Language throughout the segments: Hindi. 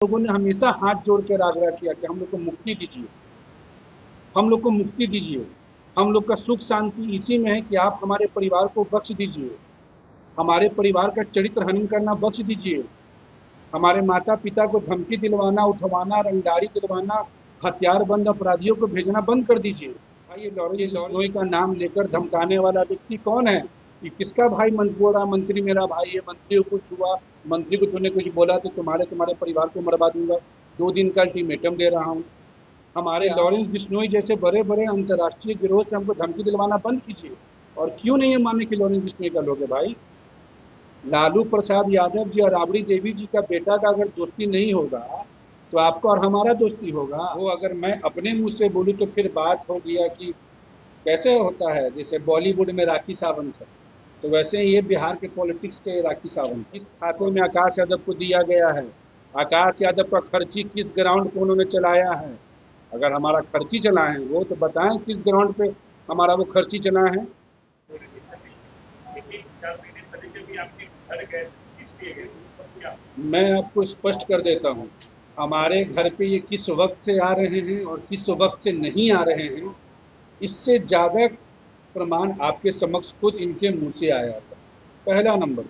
लोगों ने हमेशा हाथ जोड़ के आग्रह किया कि हम लोग को मुक्ति दीजिए, हम लोग को मुक्ति दीजिए। हम लोग का सुख शांति इसी में है कि आप हमारे परिवार को बख्श दीजिए, हमारे परिवार का चरित्र हनन करना बख्श दीजिए, हमारे माता पिता को धमकी दिलवाना, उठवाना, रंगदारी दिलवाना, हथियारबंद अपराधियों को भेजना बंद कर दीजिए। भाई ये लॉरेंस बिश्नोई का नाम लेकर धमकाने वाला व्यक्ति कौन है? कि किसका भाई बोला मंत्री मेरा भाई है, मंत्री को कुछ हुआ, मंत्री को तूने कुछ बोला तो तुम्हारे तुम्हारे परिवार को मरवा दूंगा, 2 दिन का अल्टीमेटम दे रहा हूँ। हमारे लॉरेंस बिश्नोई जैसे बड़े बड़े अंतर्राष्ट्रीय गिरोह से हमको धमकी दिलवाना बंद कीजिए। और क्यों नहीं ये माने कि लॉरेंस बिश्नोई का लोग है भाई? लालू प्रसाद यादव जी और राबड़ी देवी जी का बेटा का अगर दोस्ती नहीं होगा तो आपका और हमारा दोस्ती होगा। वो अगर मैं अपने मुंह से बोलूँ तो फिर बात हो गया कि कैसे होता है, जैसे बॉलीवुड में राखी सावंत है, तो वैसे ही ये बिहार के पॉलिटिक्स के राखी सावंत। किस खाते में आकाश यादव को दिया गया है? आकाश यादव का खर्ची किस ग्राउंड पे उन्होंने चलाया है? अगर हमारा खर्ची चला है वो तो बताएं किस ग्राउंड पे हमारा वो खर्ची चला है। मैं आपको स्पष्ट कर देता हूँ, हमारे घर पे ये किस वक्त से आ रहे हैं और किस वक्त से नहीं आ रहे हैं, इससे ज़्यादा प्रमाण आपके समक्ष खुद इनके मुंह से आया था। पहला नंबर।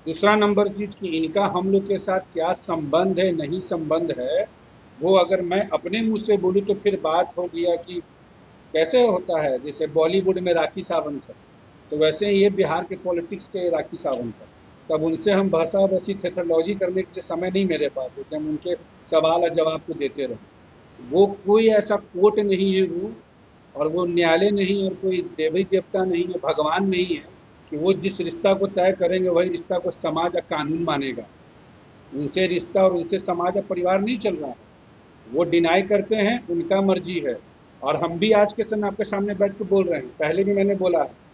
दूसरा नंबर चीज कि इनका हम लोग के साथ क्या संबंध है, नहीं संबंध है, वो अगर मैं अपने मुंह से बोलूँ तो फिर बात हो गया कि कैसे होता है, जैसे बॉलीवुड में राखी सावंत है, तो वैसे ही ये बिहार के पॉलिटिक्स के राखी सावंत है। तब उनसे हम भाषा बसी थेथोलॉजी करने के लिए समय नहीं मेरे पास है कि हम उनके सवाल और जवाब को देते रहें। वो कोई ऐसा कोर्ट नहीं है वो, और वो न्यायालय नहीं, और कोई देवी देवता नहीं है, भगवान नहीं है कि वो जिस रिश्ता को तय करेंगे वही रिश्ता को समाज या कानून मानेगा। उनसे रिश्ता और उनसे समाज या परिवार नहीं चल रहा है। वो डिनाई करते हैं, उनका मर्जी है। और हम भी आज के समय आपके सामने बैठ के बोल रहे हैं, पहले भी मैंने बोला है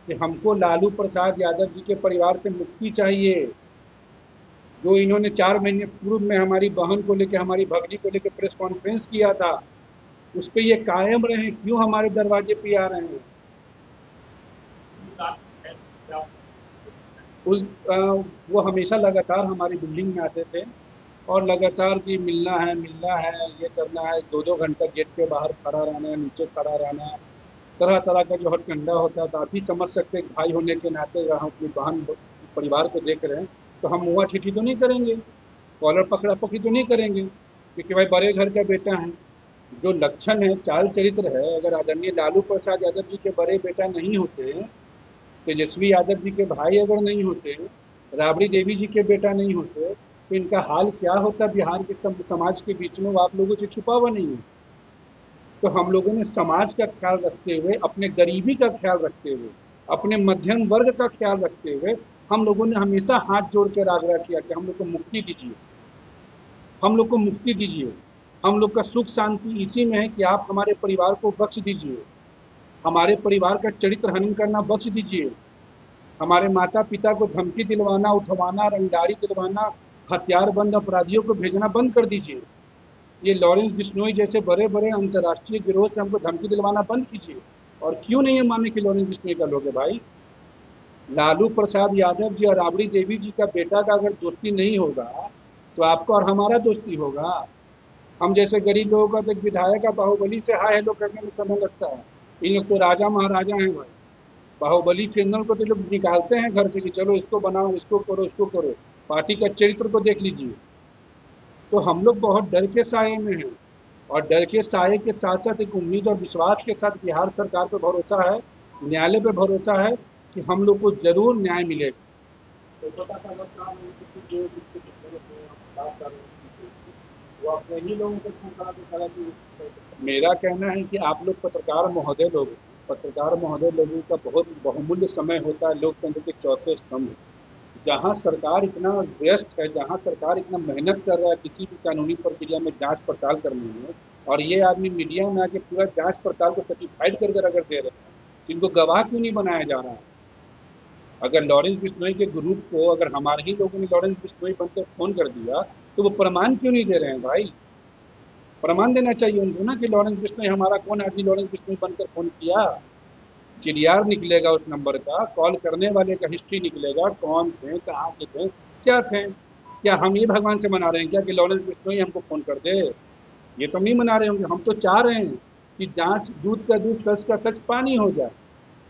कि हमको लालू प्रसाद यादव जी के परिवार से मुक्ति चाहिए। जो इन्होंने 4 महीने पूर्व में हमारी बहन को लेकर, हमारी भगनी को लेकर प्रेस कॉन्फ्रेंस किया था, उस पर ये कायम रहे, क्यों हमारे दरवाजे पे आ रहे हैं? उस वो हमेशा लगातार हमारी बिल्डिंग में आते थे और लगातार कि मिलना है, ये करना है, 2-2 घंटा गेट के बाहर खड़ा रहना है, नीचे खड़ा रहना है, तरह तरह का जो हथकंडा होता है। तो आप ही समझ सकते हैं भाई होने के नाते अगर हम अपनी बहन परिवार को देख रहे हैं तो हम मुँह ठीठी तो नहीं करेंगे, कॉलर पकड़ा पकड़ी तो नहीं करेंगे, क्योंकि भाई बड़े घर का बेटा है। जो लक्षण है, चाल चरित्र है, अगर आदरणीय लालू प्रसाद यादव जी के बड़े बेटा नहीं होते, तेजस्वी यादव जी के भाई अगर नहीं होते, राबड़ी देवी जी के बेटा नहीं होते, तो इनका हाल क्या होता बिहार के समाज के बीच में, वो आप लोगों से छुपा हुआ नहीं है। तो हम लोगों ने समाज का ख्याल रखते हुए, अपने गरीबी का ख्याल रखते हुए, अपने मध्यम वर्ग का ख्याल रखते हुए, हम लोगों ने हमेशा हाथ जोड़ कर आग्रह किया कि हम लोग को मुक्ति दीजिए, हम लोग को मुक्ति दीजिए। हम लोग का सुख शांति इसी में है कि आप हमारे परिवार को बख्श दीजिए, हमारे परिवार का चरित्र हनन करना बख्श दीजिए, हमारे माता पिता को धमकी दिलवाना, उठवाना, रंगदारी दिलवाना, हथियारबंद अपराधियों को भेजना बंद कर दीजिए। ये लॉरेंस बिश्नोई जैसे बड़े बड़े अंतर्राष्ट्रीय गिरोह से हमको धमकी दिलवाना बंद कीजिए। और क्यों नहीं ये माने कि लॉरेंस बिश्नोई का लोग है भाई? लालू प्रसाद यादव जी और राबड़ी देवी जी का बेटा का अगर दोस्ती नहीं होगा तो आपका और हमारा दोस्ती होगा। हम जैसे गरीब लोगों का तो एक विधायक का बाहुबली से हाय हेलो करने में समय लगता है, इन लोग तो राजा महाराजा हैं भाई। बाहुबली क्रिमिनल को तो लोग निकालते हैं घर से कि चलो इसको बनाओ, इसको करो, इसको करो, पार्टी का चरित्र को देख लीजिए। तो हम लोग बहुत डर के साए में हैं, और डर के साए के साथ साथ एक उम्मीद और विश्वास के साथ बिहार सरकार पर भरोसा है, न्यायालय पर भरोसा है कि हम लोग को जरूर न्याय मिलेगा। तो छोटा सा बच्चा है, जो जिसके बात कर रहे हैं, वो अपने ही लोगों को फंसा के सारा चीज। मेरा कहना है कि आप लोग पत्रकार महोदय लोग, पत्रकार महोदय लोगों का बहुत बहुमूल्य समय होता है लोकतंत्र के चौथे स्तंभ। जहाँ सरकार इतना व्यस्त है, जहाँ सरकार इतना मेहनत कर रहा है किसी भी कानूनी प्रक्रिया में जांच पड़ताल करने में, और ये आदमी मीडिया में आके पूरा जांच पड़ताल को सर्टिफाइड कर अगर दे रहे हैं, तो इनको गवाह क्यों नहीं बनाया जा रहा है? अगर लॉरेंस बिश्नोई के ग्रुप को अगर हमारे ही लोगों ने लॉरेंस बिश्नोई बनकर फोन कर दिया तो वो प्रमाण क्यों नहीं दे रहे हैं भाई? प्रमाण देना चाहिए उनको ना कि लॉरेंस बिश्नोई हमारा कौन आदमी लॉरेंस बिश्नोई बनकर फोन किया। सीडीआर निकलेगा उस नंबर का, कॉल करने वाले का हिस्ट्री निकलेगा, कौन थे, कहाँ के थे, क्या थे, क्या हम ये भगवान से मना रहे हैं क्या कि लॉरेंस बिश्नोई हमको फ़ोन कर दे? ये तो नहीं मना रहे होंगे। हम तो चाह रहे हैं कि जांच, दूध का दूध, सच का सच पानी हो जाए,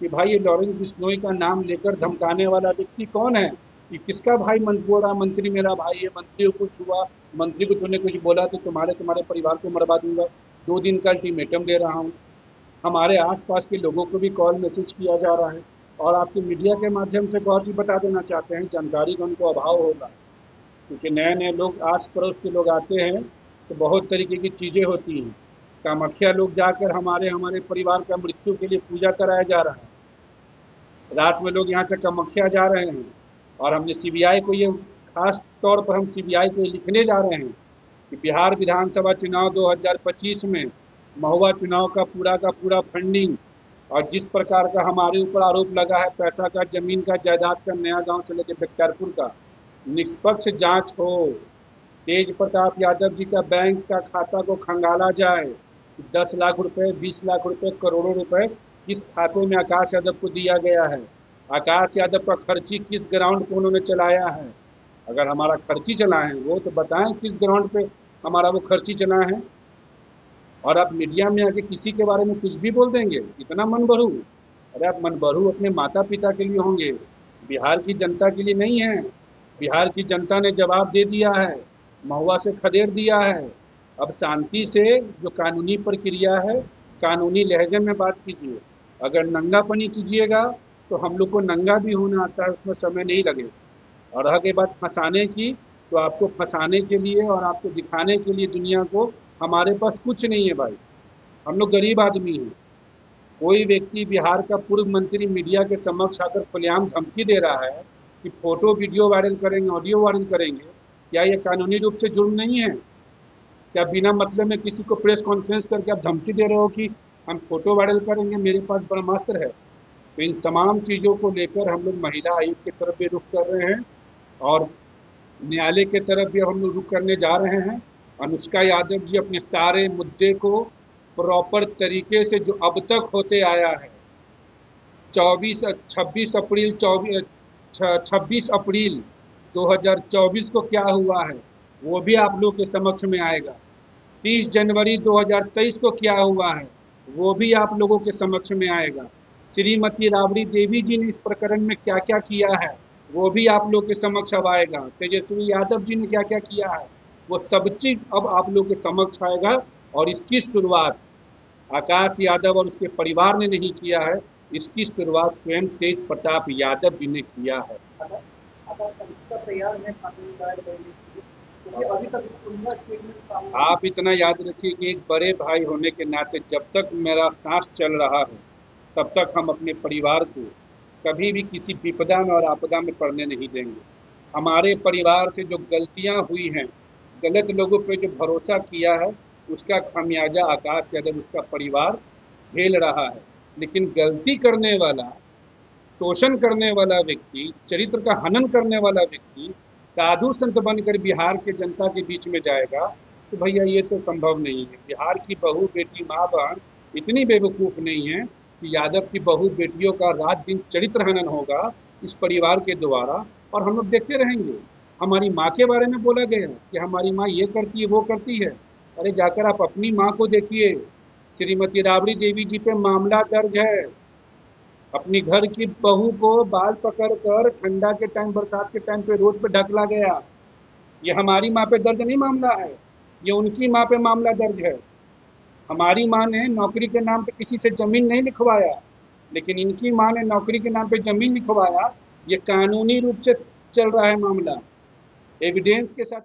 कि भाई ये लॉरेंस बिश्नोई का नाम लेकर धमकाने वाला व्यक्ति कौन है? कि किसका भाई बोला मंत्री मेरा भाई है, मंत्री को कुछ हुआ, मंत्री को तूने कुछ बोला तो तुम्हारे तुम्हारे परिवार को मरवा दूंगा। 2 दिन का अल्टीमेटम दे रहा हूँ। हमारे आसपास के लोगों को भी कॉल मैसेज किया जा रहा है, और आपके मीडिया के माध्यम से एक और चीज़ बता देना चाहते हैं, जानकारी का उनको अभाव होगा, क्योंकि नए नए लोग, आस पड़ोस के लोग आते हैं तो बहुत तरीके की चीज़ें होती हैं। कामाख्या लोग जाकर हमारे हमारे परिवार का मृत्यु के लिए पूजा कराया जा रहा है। रात में लोग यहाँ से कामाख्या जा रहे हैं, और हमने सीबीआई को ये, खास तौर पर हम सीबीआई को ये लिखने जा रहे हैं कि बिहार विधानसभा चुनाव 2025 में महुआ चुनाव का पूरा फंडिंग, और जिस प्रकार का हमारे ऊपर आरोप लगा है पैसा का, जमीन का, जायदाद का, नया गांव से लेकर बख्तियारपुर का, निष्पक्ष जांच हो। तेज प्रताप यादव जी का बैंक का खाता को खंगाला जाए। 10 लाख रुपए, 20 लाख रुपए, करोड़ों रुपए किस खाते में आकाश यादव को दिया गया है? आकाश यादव का खर्ची किस ग्राउंड को उन्होंने चलाया है? अगर हमारा खर्ची चला है वो तो बताएं किस ग्राउंड पे हमारा वो खर्ची चला है। और आप मीडिया में आके किसी के बारे में कुछ भी बोल देंगे, इतना मन भरू? अरे आप मन भरू अपने माता पिता के लिए होंगे, बिहार की जनता के लिए नहीं है। बिहार की जनता ने जवाब दे दिया है, महुआ से खदेड़ दिया है। अब शांति से जो कानूनी प्रक्रिया है, कानूनी लहजे में बात कीजिए। अगर नंगापनी कीजिएगा तो हम लोग को नंगा भी होना आता है, उसमें समय नहीं लगेगा। और रह गई बात फंसाने की, तो आपको फंसाने के लिए और आपको दिखाने के लिए दुनिया को हमारे पास कुछ नहीं है भाई। हम लोग गरीब आदमी हैं। कोई व्यक्ति, बिहार का पूर्व मंत्री मीडिया के समक्ष आकर खुलेआम धमकी दे रहा है कि फोटो वीडियो वायरल करेंगे, ऑडियो वायरल करेंगे। क्या ये कानूनी रूप से जुर्म नहीं है? क्या बिना मतलब में किसी को प्रेस कॉन्फ्रेंस करके आप धमकी दे रहे हो कि हम फोटो वायरल करेंगे, मेरे पास ब्रह्मास्त्र है? तो इन तमाम चीज़ों को लेकर हम लोग महिला आयोग की तरफ भी रुख कर रहे हैं, और न्यायालय की तरफ भी हम लोग रुख करने जा रहे हैं। अनुष्का यादव जी अपने सारे मुद्दे को प्रॉपर तरीके से, जो अब तक होते आया है, 26 अप्रैल 2024 को क्या हुआ है वो भी आप लोग के समक्ष में आएगा। 30 जनवरी 2023 को क्या हुआ है वो भी आप लोगों के समक्ष में आएगा। श्रीमती राबड़ी देवी जी ने इस प्रकरण में क्या क्या किया है वो भी आप लोग के समक्ष अब आएगा। तेजस्वी यादव जी ने क्या क्या किया है वो सब चीज अब आप लोग के समक्ष आएगा। और इसकी शुरुआत आकाश यादव और उसके परिवार ने नहीं किया है, इसकी शुरुआत स्वयं तेज प्रताप यादव जी ने किया है। आप इतना याद रखिए कि एक बड़े भाई होने के नाते जब तक मेरा सांस चल रहा है तब तक हम अपने परिवार को कभी भी किसी विपदा में और आपदा में पड़ने नहीं देंगे। हमारे परिवार से जो गलतियां हुई हैं, गलत लोगों पे जो भरोसा किया है, उसका खामियाजा आकाश यादव, उसका परिवार झेल रहा है। लेकिन गलती करने वाला, शोषण करने वाला व्यक्ति, चरित्र का हनन करने वाला व्यक्ति साधु संत बनकर बिहार के जनता के बीच में जाएगा तो भैया ये तो संभव नहीं है। बिहार की बहू बेटी माँ बहन इतनी बेवकूफ़ नहीं है कि यादव की बहू बेटियों का रात दिन चरित्र हनन होगा इस परिवार के द्वारा, और हम लोग देखते रहेंगे। हमारी माँ के बारे में बोला गया कि हमारी माँ ये करती है वो करती है। अरे जाकर आप अपनी माँ को देखिए। श्रीमती राबड़ी देवी जी पे मामला दर्ज है। अपनी घर की बहू को बाल पकड़ कर ठंडा के टाइम, बरसात के टाइम पे रोड पे ढकला गया। ये हमारी माँ पे दर्ज नहीं मामला है, ये उनकी माँ पे मामला दर्ज है। हमारी माँ ने नौकरी के नाम पे किसी से ज़मीन नहीं लिखवाया, लेकिन इनकी माँ ने नौकरी के नाम पे ज़मीन लिखवाया। ये कानूनी रूप से चल रहा है मामला, एविडेंस के साथ।